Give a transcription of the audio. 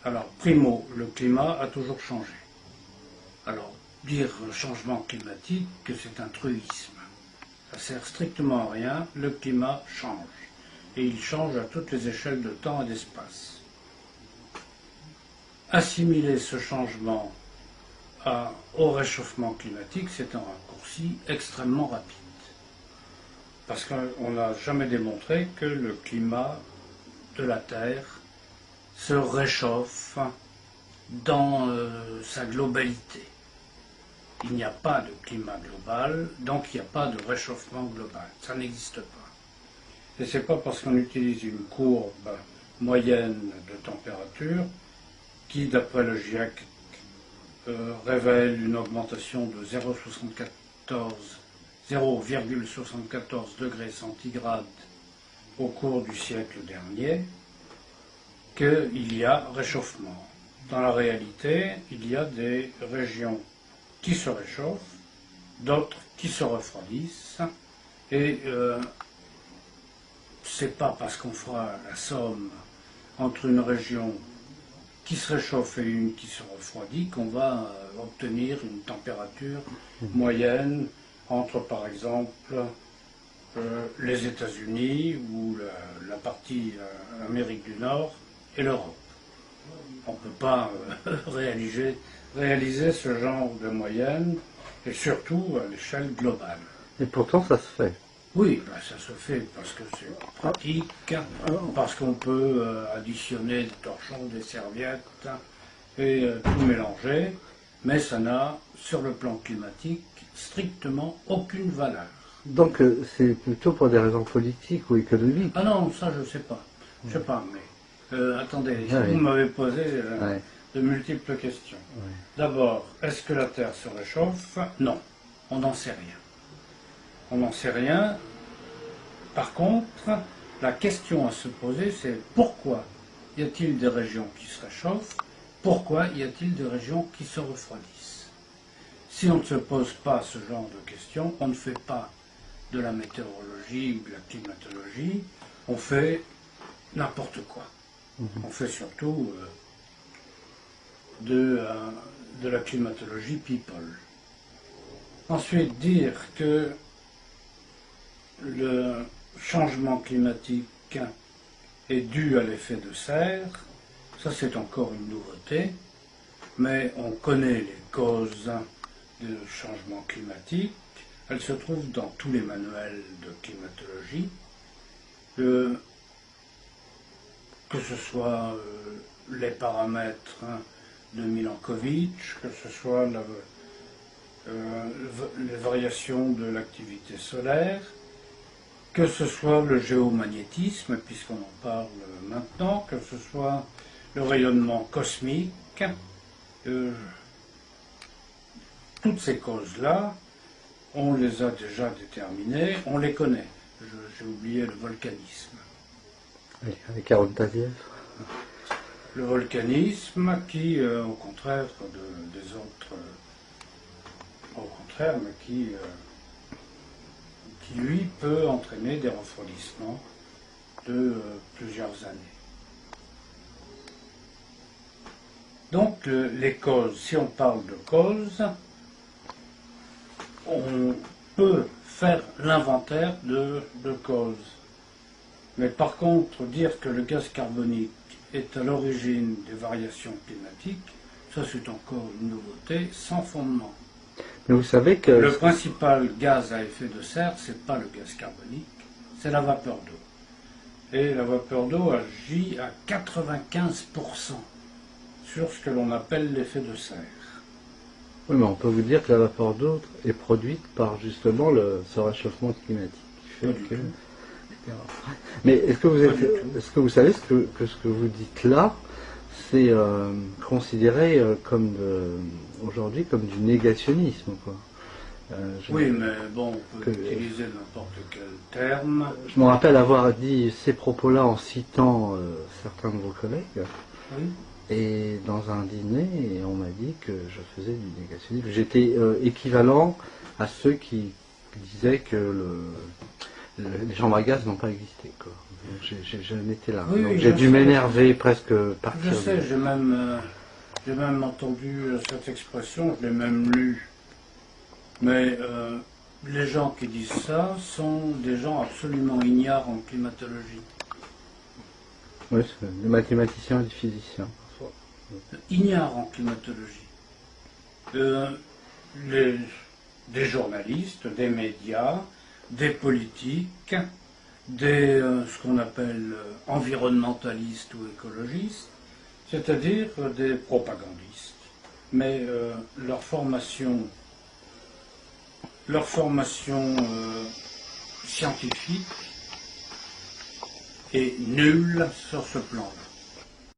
Alors, primo, le climat a toujours changé. Alors, dire le changement climatique, que c'est un truisme. Ça sert strictement à rien, le climat change. Et il change à toutes les échelles de temps et d'espace. Assimiler ce changement au réchauffement climatique, c'est un raccourci extrêmement rapide. Parce qu'on n'a jamais démontré que le climat de la Terre se réchauffe dans sa globalité. Il n'y a pas de climat global, donc il n'y a pas de réchauffement global. Ça n'existe pas. Et ce n'est pas parce qu'on utilise une courbe moyenne de température qui, d'après le GIEC, révèle une augmentation de 0,74 degrés centigrades au cours du siècle dernier, qu'il y a réchauffement. Dans la réalité, il y a des régions qui se réchauffent, d'autres qui se refroidissent, et c'est pas parce qu'on fera la somme entre une région qui se réchauffe et une qui se refroidit qu'on va obtenir une température moyenne entre, par exemple, les États-Unis ou la partie Amérique du Nord et l'Europe. On ne peut pas réaliser ce genre de moyenne, et surtout à l'échelle globale. Et pourtant, ça se fait. Oui, ben ça se fait parce que c'est pratique, parce qu'on peut additionner des torchons, des serviettes et tout mélanger, mais ça n'a, sur le plan climatique, strictement aucune valeur. Donc c'est plutôt pour des raisons politiques ou économiques. Ah non, ça je ne sais pas. Je sais pas, mais attendez, oui. Vous m'avez posé de multiples questions. Oui. D'abord, est-ce que la Terre se réchauffe? Non, on n'en sait rien. On n'en sait rien. Par contre, la question à se poser, c'est pourquoi y a-t-il des régions qui se réchauffent? Pourquoi y a-t-il des régions qui se refroidissent? Si on ne se pose pas ce genre de questions, on ne fait pas de la météorologie ou de la climatologie, on fait n'importe quoi. On fait surtout de la climatologie people. Ensuite, dire que le changement climatique est dû à l'effet de serre, ça c'est encore une nouveauté, mais on connaît les causes du changement climatique, elles se trouvent dans tous les manuels de climatologie, que ce soit les paramètres de Milankovitch, que ce soit les variations de l'activité solaire, que ce soit le géomagnétisme, puisqu'on en parle maintenant, que ce soit le rayonnement cosmique, toutes ces causes-là, on les a déjà déterminées, on les connaît. J'ai oublié le volcanisme. Oui, avec Aaron Taziev. Le volcanisme qui, au contraire des autres, mais qui lui peut entraîner des refroidissements de plusieurs années. Donc les causes, si on parle de causes, on peut faire l'inventaire de causes. Mais par contre, dire que le gaz carbonique est à l'origine des variations climatiques, ça c'est encore une nouveauté sans fondement. Mais vous savez que... Le principal gaz à effet de serre, c'est pas le gaz carbonique, c'est la vapeur d'eau. Et la vapeur d'eau agit à 95% sur ce que l'on appelle l'effet de serre. Oui, mais on peut vous dire que la vapeur d'eau est produite par justement ce réchauffement climatique qui fait que... Mais est-ce que vous savez que ce que vous dites là, c'est considéré comme aujourd'hui comme du négationnisme, quoi. Oui, mais bon, on peut utiliser n'importe quel terme. Je me rappelle avoir dit ces propos-là en citant certains de vos collègues. Oui. Et dans un dîner, on m'a dit que je faisais du négationnisme. J'étais équivalent à ceux qui disaient que les chambres à gaz n'ont pas existé, quoi. J'en étais là. Oui, Donc oui, j'ai je dû sais. m'énerver presque partir. Je sais, j'ai même entendu cette expression, je l'ai même lue. Mais les gens qui disent ça sont des gens absolument ignares en climatologie. Oui, c'est des mathématiciens et des physiciens. Ignares en climatologie. Euh, les- des journalistes, des médias, des politiques, ce qu'on appelle environnementalistes ou écologistes, c'est-à-dire des propagandistes. Mais leur formation scientifique est nulle sur ce plan-là.